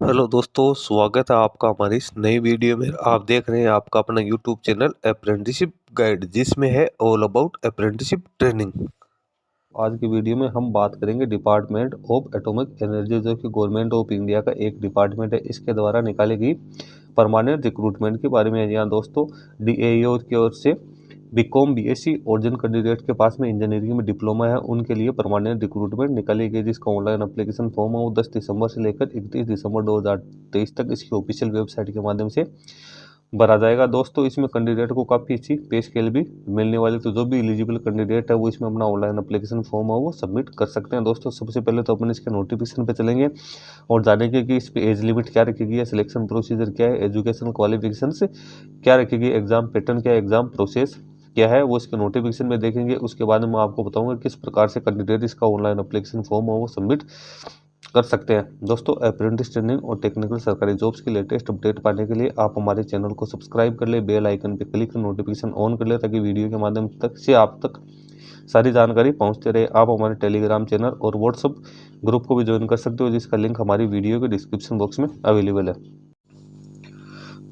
Hello दोस्तों, स्वागत है आपका हमारी इस नई वीडियो में। आप देख रहे हैं आपका अपना यूट्यूब चैनल अप्रेंटिसशिप गाइड, जिसमें है ऑल अबाउट अप्रेंटिसशिप ट्रेनिंग। आज की वीडियो में हम बात करेंगे डिपार्टमेंट ऑफ एटॉमिक एनर्जी, जो कि गवर्नमेंट ऑफ इंडिया का एक डिपार्टमेंट है। इसके द्वारा निकाली गई परमानेंट रिक्रूटमेंट के बारे में। यहाँ दोस्तों DAEO की ओर से बीकॉम BSc और जिन कैंडिडेट के पास में इंजीनियरिंग में डिप्लोमा है उनके लिए परमानेंट रिक्रूटमेंट निकाली गई, जिसका ऑनलाइन एप्लीकेशन फॉर्म है वो 10 दिसंबर से लेकर 31 दिसंबर 2023 तक इसकी ऑफिशियल वेबसाइट के माध्यम से भरा जाएगा। दोस्तों इसमें कैंडिडेट को काफ़ी अच्छी पे स्केल भी मिलने वाली, तो जो भी एलिजिबल कैंडिडेट है वो इसमें अपना ऑनलाइन एप्लीकेशन फॉर्म है वो सबमिट कर सकते हैं। दोस्तों सबसे पहले तो अपन इसके नोटिफिकेशन पे चलेंगे और जानेंगे कि इस पे एज लिमिट क्या रखी गई है, सिलेक्शन प्रोसीजर क्या है, एजुकेशन क्वालिफिकेशन से क्या रखी गई, एग्जाम पैटर्न क्या है, एग्जाम प्रोसेस क्या है, वो इसके नोटिफिकेशन में देखेंगे। उसके बाद मैं आपको बताऊंगा किस प्रकार से कैंडिडेट इसका ऑनलाइन एप्लीकेशन फॉर्म है वो सबमिट कर सकते हैं। दोस्तों अप्रेंटिस ट्रेनिंग और टेक्निकल सरकारी जॉब्स की लेटेस्ट अपडेट पाने के लिए आप हमारे चैनल को सब्सक्राइब कर ले, बेल आइकन पे क्लिक कर नोटिफिकेशन ऑन कर ले, ताकि वीडियो के माध्यम से आप तक सारी जानकारी पहुंचते रहे। आप हमारे टेलीग्राम चैनल और व्हाट्सएप ग्रुप को भी ज्वाइन कर सकते हो, जिसका लिंक हमारी वीडियो के डिस्क्रिप्शन बॉक्स में अवेलेबल है।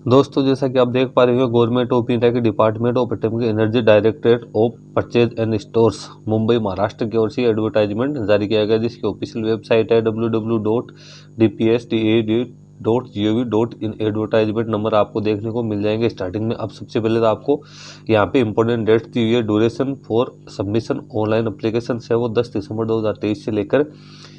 दोस्तों जैसा कि आप देख पा रहे हो, गवर्नमेंट ऑफ इंडिया के department of atomic energy directorate of purchase and stores Mumbai Maharashtra की ओर से एडवर्टाइजमेंट जारी किया गया, जिसकी ऑफिशियल वेबसाइट है www.dpsda.gov.in। एडवर्टाइजमेंट नंबर आपको देखने को मिल जाएंगे स्टार्टिंग में। अब सबसे पहले तो आपको यहाँ पे इंपॉर्टेंट डेट्स दी हुई है। Duration for submission online application है वो 10 दिसंबर 2023 से लेकर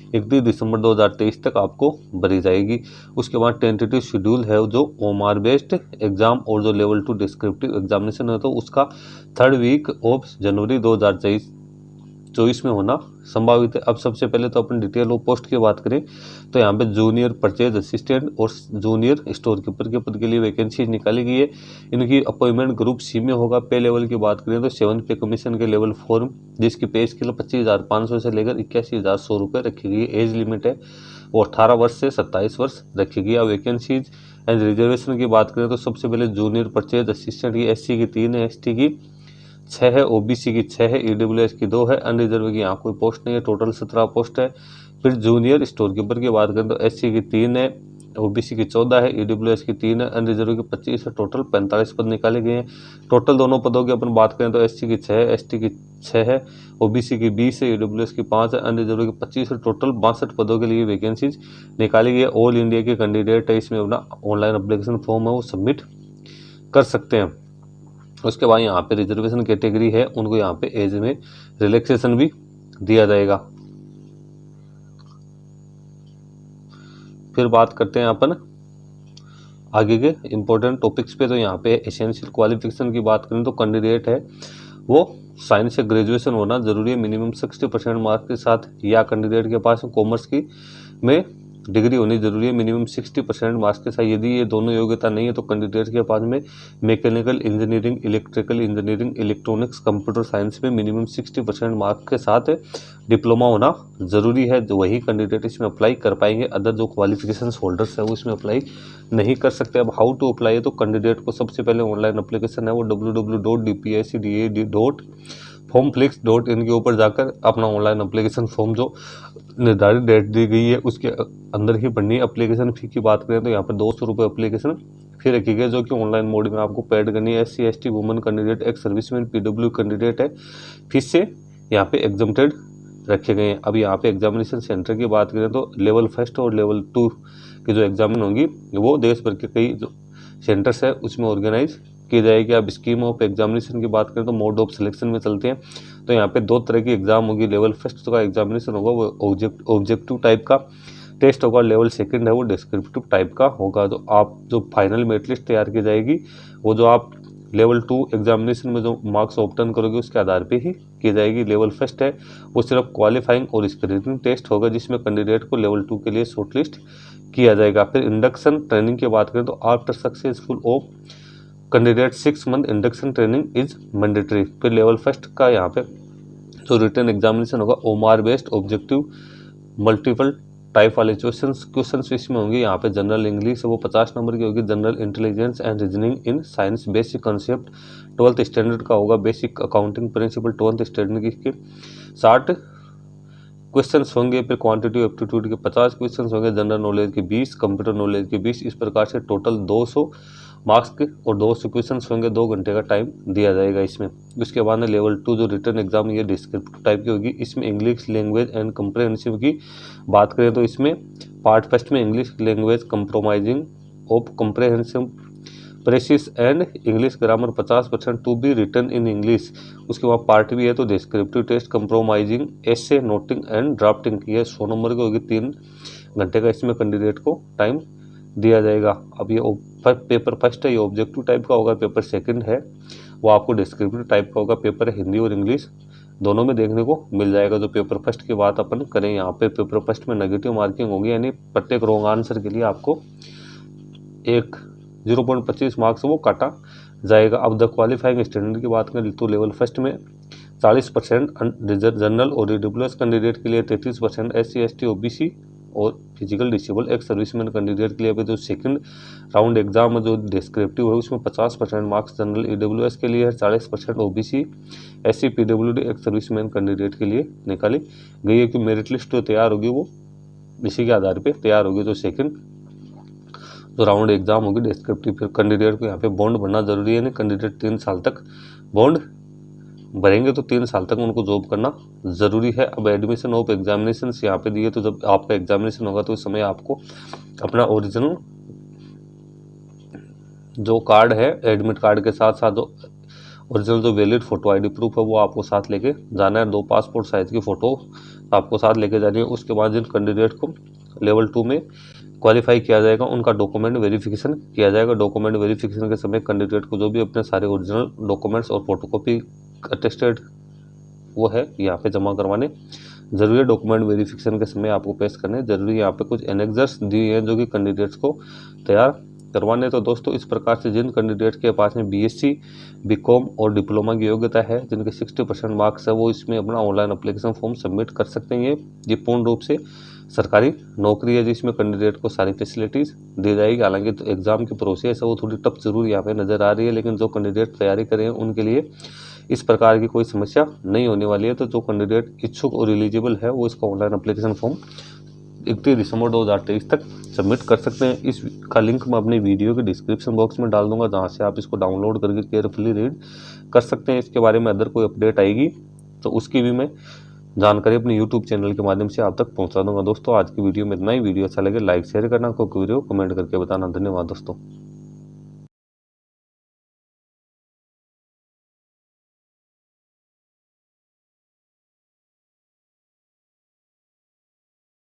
31 दिसंबर 2023 तक आपको भरी जाएगी। उसके बाद टेंटेटिव शेड्यूल है जो OMR बेस्ड एग्जाम और जो लेवल 2 डिस्क्रिप्टिव एग्जामिनेशन है तो उसका 3rd वीक ऑफ जनवरी 2024 में होना संभावित है। अब सबसे पहले तो अपन डिटेल ऑफ पोस्ट की बात करें तो यहाँ पे जूनियर परचेज असिस्टेंट और जूनियर स्टोर कीपर के पद के लिए वैकेंसी निकाली गई है। इनकी अपॉइंटमेंट ग्रुप C में होगा। पे लेवल की बात करें तो 7 पे कमीशन के लेवल 4, जिसकी पे स्केल 25,500 से लेकर 81,100 रुपये रखी गई है। एज लिमिट है वो 18 वर्ष से 27 वर्ष रखी गई है। वैकेंसीज एंड रिजर्वेशन की बात करें तो सबसे पहले जूनियर परचेज असिस्टेंट की SC की 3 है, ST की 6 है, OBC की 6 है, EWS की 2 है, अनरिजर्व की यहाँ कोई पोस्ट नहीं है। टोटल 17 पोस्ट है। फिर जूनियर स्टोर कीपर की बात करें तो SC की 3 है, OBC की 14 है, EWS की 3 है, अनरिजर्व की 25 है। टोटल 45 पद निकाले गए हैं। टोटल दोनों पदों की अपन बात करें तो SC की 6 है, ST की 6 है, OBC की 20 है, EWS की 5 है, अनरिजर्व की 25 है। टोटल 62 पदों के लिए वैकेंसीज निकाली गई है। ऑल इंडिया के कैंडिडेट है इसमें अपना ऑनलाइन एप्लीकेशन फॉर्म है वो सबमिट कर सकते हैं। उसके बाद यहाँ पे रिजर्वेशन कैटेगरी है उनको यहाँ पे एज में रिलैक्सेशन भी दिया जाएगा। फिर बात करते हैं अपन आगे के इम्पोर्टेंट टॉपिक्स पे। तो यहाँ पे एसेंशियल क्वालिफिकेशन की बात करें तो कैंडिडेट है वो साइंस से ग्रेजुएशन होना जरूरी है मिनिमम 60% मार्क्स के साथ, या कैंडिडेट के पास कॉमर्स की में डिग्री होनी जरूरी है मिनिमम 60% मार्क्स के साथ। यदि ये दोनों योग्यता नहीं है तो कैंडिडेट के पास में mechanical engineering, electrical engineering, electronics, computer science में मिनिमम 60% मार्क्स के साथ डिप्लोमा होना जरूरी है। जो वही कैंडिडेट इसमें अप्लाई कर पाएंगे। अदर जो क्वालिफिकेशन होल्डर्स है वो इसमें अप्लाई नहीं कर सकते। अब हाउ टू अप्लाई है तो कैंडिडेट को सबसे पहले ऑनलाइन एप्लीकेशन है वो www.dpsda.formflix.in के ऊपर जाकर अपना ऑनलाइन एप्लीकेशन फॉर्म जो निर्धारित डेट दी गई है उसके अंदर ही भरनी है। एप्लीकेशन फी की बात करें तो यहाँ पर 200 रुपये एप्लीकेशन फी रखी गई, जो कि ऑनलाइन मोड में आपको पेड करनी है। SC ST women candidate, ex serviceman, PW candidate है फीस से यहाँ पे एग्जम्प्टेड रखे गए हैं। अब यहाँ पे एग्जामिनेशन सेंटर की बात करें तो लेवल 1 और लेवल 2 की जो एग्जामिन होंगी वो देश भर के कई जो सेंटर्स है उसमें ऑर्गेनाइज की जाएगी। अब स्कीम ऑफ एग्जामिनेशन की बात करें तो मोड ऑफ सिलेक्शन में चलते हैं तो यहाँ पे 2 तरह की एग्जाम होगी। लेवल 1 का एग्जामिनेशन होगा वो ऑब्जेक्टिव टाइप का टेस्ट होगा। लेवल 2 है वो डिस्क्रिप्टिव टाइप का होगा। तो आप जो फाइनल मेरिट लिस्ट तैयार की जाएगी वो जो आप लेवल 2 एग्जामिनेशन में जो मार्क्स ऑब्टेन करोगे उसके आधार पे ही की जाएगी। लेवल 1 है वो सिर्फ क्वालिफाइंग और स्क्रीनिंग टेस्ट होगा, जिसमें कैंडिडेट को लेवल 2 के लिए शॉर्टलिस्ट किया जाएगा। फिर इंडक्शन ट्रेनिंग की बात करें तो after successful of candidate 6 month induction training is mandatory. फिर लेवल 1 का यहाँ पे जो रिटर्न एग्जामिनेशन होगा OMR based objective multiple type वाले क्वेश्चन इसमें होंगे। यहाँ पे जनरल इंग्लिश वो 50 नंबर की होगी, general intelligence and reasoning in science basic concept 12th standard का होगा, basic accounting principle 12th standard की 60 क्वेश्चंस होंगे, फिर क्वांटिटी एप्टीट्यूड के 50 क्वेश्चंस होंगे, जनरल नॉलेज के 20, कंप्यूटर नॉलेज के 20, इस प्रकार से टोटल 200 मार्क्स के और 200 क्वेश्चंस होंगे। 2 घंटे का टाइम दिया जाएगा इसमें। उसके बाद में लेवल 2 जो रिटर्न एग्जाम, ये डिस्क्रिप्टिव टाइप की होगी। इसमें इंग्लिश लैंग्वेज एंड कंप्रहेंसिव की बात करें तो इसमें पार्ट फर्स्ट में English language compromising of comprehensive precis and English grammar 50% to be written in English. उसके बाद पार्ट भी है तो descriptive test compromising essay noting and drafting, ये 100 नंबर की होगी। 3 घंटे का इसमें कैंडिडेट को टाइम दिया जाएगा। अब ये पेपर फर्स्ट है, ये ऑब्जेक्टिव टाइप का होगा। पेपर सेकंड है वो आपको डिस्क्रिप्टिव टाइप का होगा। पेपर हिंदी और इंग्लिश दोनों में देखने को मिल जाएगा। जो पेपर फर्स्ट की बात अपन करें, यहाँ पे पेपर फर्स्ट में नेगेटिव मार्किंग होगी, यानी प्रत्येक रॉन्ग आंसर के लिए आपको 0.25 मार्क्स वो काटा जाएगा। अब द क्वालिफाइंग स्टैंडर्ड की बात करें तो लेवल फर्स्ट में 40% जनरल और ईडब्ल्यूएस कैंडिडेट के लिए, 33% SC ST OBC और physical disable ex serviceman candidate के लिए। जो सेकंड राउंड एग्जाम जो डिस्क्रिप्टिव है उसमें 50% मार्क्स जनरल EWS के लिए है, 40% OBC SC PWD ex serviceman candidate के लिए निकाली गई है। कि मेरिट लिस्ट जो तैयार होगी वो इसी के आधार पे तैयार होगी। जो सेकंड जो राउंड एग्जाम होगी डिस्क्रिप्टिव, फिर कैंडिडेट को यहाँ पे बॉन्ड भरना जरूरी है। नहीं, कैंडिडेट 3 साल तक बॉन्ड भरेंगे तो 3 साल तक उनको जॉब करना जरूरी है। अब एडमिशन ऑफ एग्जामिनेशन यहाँ पे दिए, तो जब आपका एग्जामिनेशन होगा तो उस समय आपको अपना ओरिजिनल जो कार्ड है, एडमिट कार्ड के साथ साथ जो ओरिजिनल जो वैलिड फोटो ID प्रूफ है वो आपको साथ लेके जाना है। 2 पासपोर्ट साइज की फोटो आपको साथ लेके जानी है। उसके बाद जिन कैंडिडेट को लेवल 2 में क्वालिफाई किया जाएगा उनका डॉक्यूमेंट वेरिफिकेशन किया जाएगा। डॉक्यूमेंट वेरिफिकेशन के समय कैंडिडेट को जो भी अपने सारे ओरिजिनल डॉक्यूमेंट्स और फोटोकॉपी अटेस्टेड वो है यहाँ पे जमा करवाने जरूरी है। डॉक्यूमेंट वेरिफिकेशन के समय आपको पेश करने जरूरी। यहाँ पे कुछ एनेक्सर्स दिए हैं जो कि कैंडिडेट्स को तैयार करवाने। तो दोस्तों इस प्रकार से जिन कैंडिडेट के पास में BSc BCom और डिप्लोमा की योग्यता है, जिनके 60% मार्क्स है, वो इसमें अपना ऑनलाइन एप्लीकेशन फॉर्म सबमिट कर सकते हैं। ये पूर्ण रूप से सरकारी नौकरी है जिसमें कैंडिडेट को सारी फैसिलिटीज़ दी जाएगी। हालांकि तो एग्जाम की प्रोसेस है वो थोड़ी टफ जरूर यहाँ पे नज़र आ रही है, लेकिन जो कैंडिडेट तैयारी कर रहे हैं उनके लिए इस प्रकार की कोई समस्या नहीं होने वाली है। तो जो कैंडिडेट इच्छुक और एलिजिबल है वो इसका ऑनलाइन एप्लीकेशन फॉर्म 31 दिसंबर 2023 तक सबमिट कर सकते हैं। इसका लिंक मैं अपनी वीडियो के डिस्क्रिप्शन बॉक्स में डाल दूंगा, जहां से आप इसको डाउनलोड करके केयरफुली रीड कर सकते हैं। इसके बारे में अदर कोई अपडेट आएगी तो उसकी भी मैं जानकारी अपने यूट्यूब चैनल के माध्यम से आप तक पहुंचा दूंगा। दोस्तों आज की वीडियो में इतना ही। वीडियो अच्छा लगे लाइक शेयर करना, कोई वीडियो कमेंट करके बताना। धन्यवाद दोस्तों।